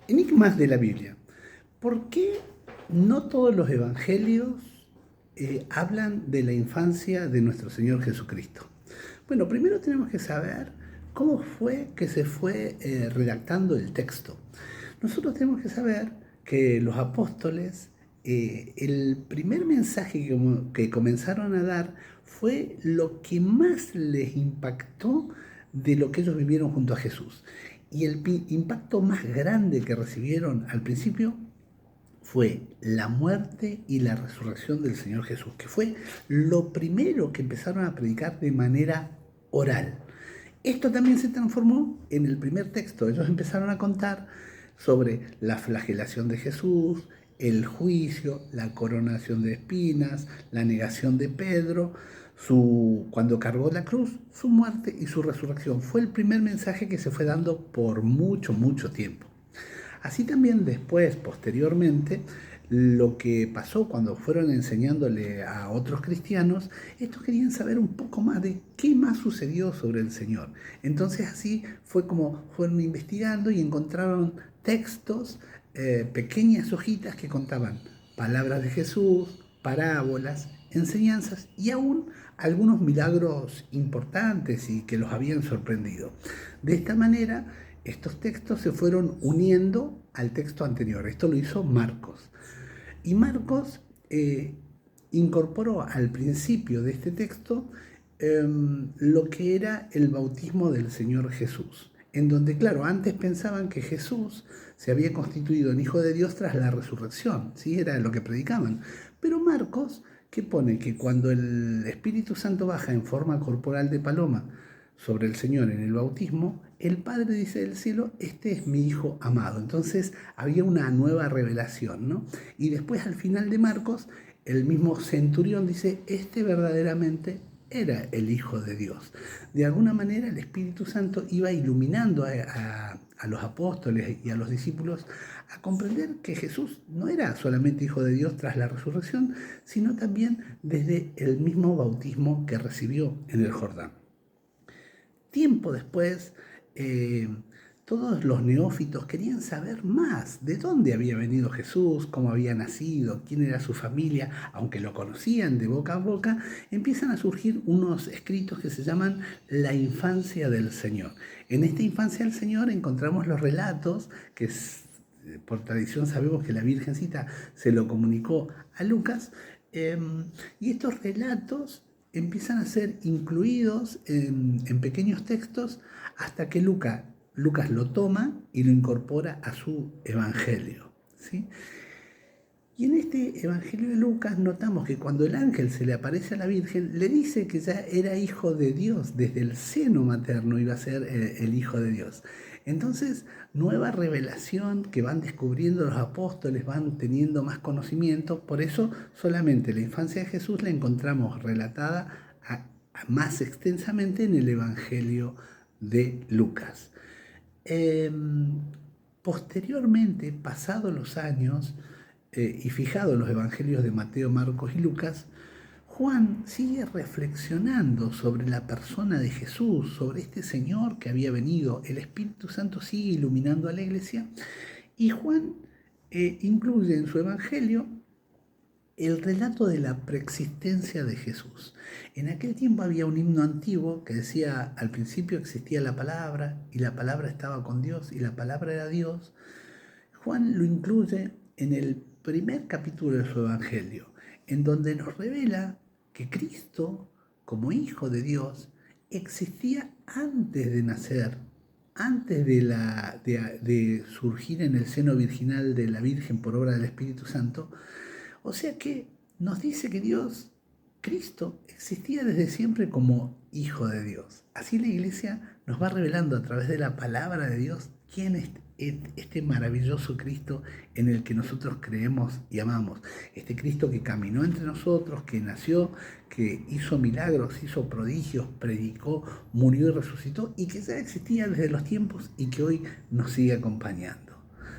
Enigmas de la Biblia. ¿Por qué no todos los evangelios hablan de la infancia de nuestro Señor Jesucristo? Bueno, primero tenemos que saber cómo fue que se fue redactando el texto. Nosotros tenemos que saber que los apóstoles, el primer mensaje que comenzaron a dar fue lo que más les impactó de lo que ellos vivieron junto a Jesús. Y el impacto más grande que recibieron al principio fue la muerte y la resurrección del Señor Jesús, que fue lo primero que empezaron a predicar de manera oral. Esto también se transformó en el primer texto. Ellos empezaron a contar sobre la flagelación de Jesús, el juicio, la coronación de espinas, la negación de Pedro, cuando cargó la cruz, su muerte y su resurrección. Fue el primer mensaje que se fue dando por mucho, mucho tiempo. Así también después, posteriormente, lo que pasó cuando fueron enseñándole a otros cristianos, estos querían saber un poco más de qué más sucedió sobre el Señor. Entonces así fue como fueron investigando y encontraron textos, pequeñas hojitas que contaban palabras de Jesús, parábolas, enseñanzas y aún algunos milagros importantes y que los habían sorprendido. De esta manera, estos textos se fueron uniendo al texto anterior. Esto lo hizo Marcos. Y Marcos incorporó al principio de este texto lo que era el bautismo del Señor Jesús, en donde, claro, antes pensaban que Jesús se había constituido en Hijo de Dios tras la resurrección, ¿sí? Era lo que predicaban. Pero Marcos, que pone que cuando el Espíritu Santo baja en forma corporal de paloma sobre el Señor en el bautismo, el Padre dice del cielo, este es mi Hijo amado. Entonces había una nueva revelación, ¿no? Y después al final de Marcos, el mismo centurión dice, este verdaderamente era el Hijo de Dios. De alguna manera el Espíritu Santo iba iluminando a los apóstoles y a los discípulos a comprender que Jesús no era solamente Hijo de Dios tras la resurrección, sino también desde el mismo bautismo que recibió en el Jordán. Tiempo después, todos los neófitos querían saber más de dónde había venido Jesús, cómo había nacido, quién era su familia. Aunque lo conocían de boca a boca, empiezan a surgir unos escritos que se llaman La infancia del Señor. En esta infancia del Señor encontramos los relatos que por tradición sabemos que la Virgencita se lo comunicó a Lucas, y estos relatos empiezan a ser incluidos en pequeños textos hasta que Lucas lo toma y lo incorpora a su evangelio, ¿sí? Y en este evangelio de Lucas notamos que cuando el ángel se le aparece a la Virgen, le dice que ya era hijo de Dios, desde el seno materno iba a ser el hijo de Dios. Entonces, nueva revelación que van descubriendo los apóstoles, van teniendo más conocimiento. Por eso solamente la infancia de Jesús la encontramos relatada más extensamente en el evangelio de Lucas. Posteriormente, pasados los años, y fijados los evangelios de Mateo, Marcos y Lucas, Juan sigue reflexionando sobre la persona de Jesús, sobre este Señor que había venido. El Espíritu Santo sigue iluminando a la iglesia y Juan incluye en su evangelio el relato de la preexistencia de Jesús. En aquel tiempo había un himno antiguo que decía, al principio existía la palabra y la palabra estaba con Dios y la palabra era Dios. Juan lo incluye en el primer capítulo de su evangelio, en donde nos revela que Cristo, como Hijo de Dios, existía antes de nacer, antes de surgir en el seno virginal de la Virgen por obra del Espíritu Santo. O sea que nos dice que Dios, Cristo, existía desde siempre como Hijo de Dios. Así la Iglesia nos va revelando a través de la palabra de Dios quién es este maravilloso Cristo en el que nosotros creemos y amamos. Este Cristo que caminó entre nosotros, que nació, que hizo milagros, hizo prodigios, predicó, murió y resucitó, y que ya existía desde los tiempos y que hoy nos sigue acompañando.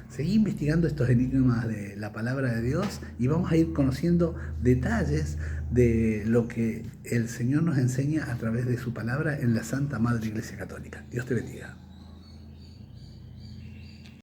Seguí investigando estos enigmas de la palabra de Dios y vamos a ir conociendo detalles de lo que el Señor nos enseña a través de su palabra en la Santa Madre Iglesia Católica. Dios te bendiga.